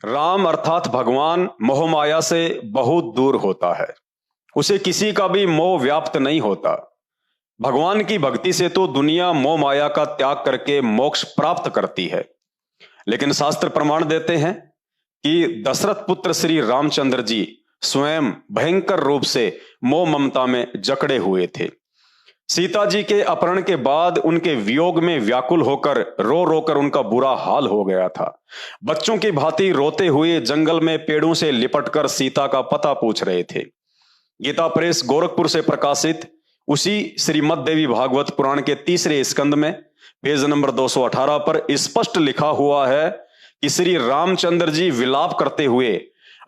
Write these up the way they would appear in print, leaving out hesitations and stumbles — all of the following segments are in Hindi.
राम अर्थात भगवान मोहमाया से बहुत दूर होता है। उसे किसी का भी मोह व्याप्त नहीं होता। भगवान की भक्ति से तो दुनिया मोह माया का त्याग करके मोक्ष प्राप्त करती है। लेकिन शास्त्र प्रमाण देते हैं कि दशरथ पुत्र श्री रामचंद्र जी स्वयं भयंकर रूप से मोह ममता में जकड़े हुए थे। सीता जी के अपहरण के बाद उनके वियोग में व्याकुल होकर रो रोकर उनका बुरा हाल हो गया था। बच्चों की भांति रोते हुए जंगल में पेड़ों से लिपटकर सीता का पता पूछ रहे थे। गीता प्रेस गोरखपुर से प्रकाशित उसी श्रीमद् देवी भागवत पुराण के 3रे स्कंद में पेज नंबर 218 पर स्पष्ट लिखा हुआ है कि श्री रामचंद्र जी विलाप करते हुए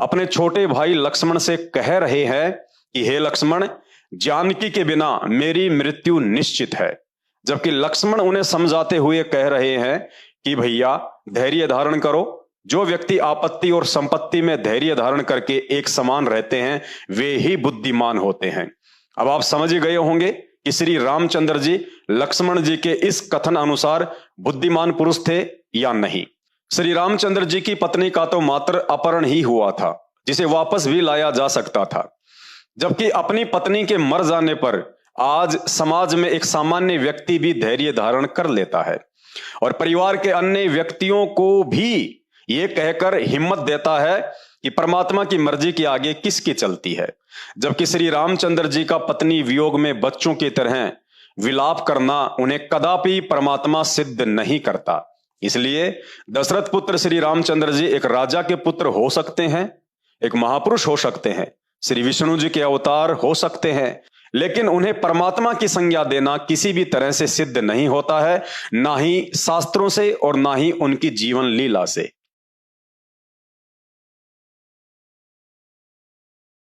अपने छोटे भाई लक्ष्मण से कह रहे हैं कि हे लक्ष्मण, जानकी के बिना मेरी मृत्यु निश्चित है। जबकि लक्ष्मण उन्हें समझाते हुए कह रहे हैं कि भैया धैर्य धारण करो। जो व्यक्ति आपत्ति और संपत्ति में धैर्य धारण करके एक समान रहते हैं वे ही बुद्धिमान होते हैं। अब आप समझ गए होंगे कि श्री रामचंद्र जी लक्ष्मण जी के इस कथन अनुसार बुद्धिमान पुरुष थे या नहीं। श्री रामचंद्र जी की पत्नी का तो मात्र अपहरण ही हुआ था, जिसे वापस भी लाया जा सकता था। जबकि अपनी पत्नी के मर जाने पर आज समाज में एक सामान्य व्यक्ति भी धैर्य धारण कर लेता है और परिवार के अन्य व्यक्तियों को भी ये कहकर हिम्मत देता है कि परमात्मा की मर्जी के आगे किसकी चलती है। जबकि श्री रामचंद्र जी का पत्नी वियोग में बच्चों की तरह विलाप करना उन्हें कदापि परमात्मा सिद्ध नहीं करता। इसलिए दशरथ पुत्र श्री रामचंद्र जी एक राजा के पुत्र हो सकते हैं, एक महापुरुष हो सकते हैं, श्री विष्णु जी के अवतार हो सकते हैं, लेकिन उन्हें परमात्मा की संज्ञा देना किसी भी तरह से सिद्ध नहीं होता है, ना ही शास्त्रों से और ना ही उनकी जीवन लीला से।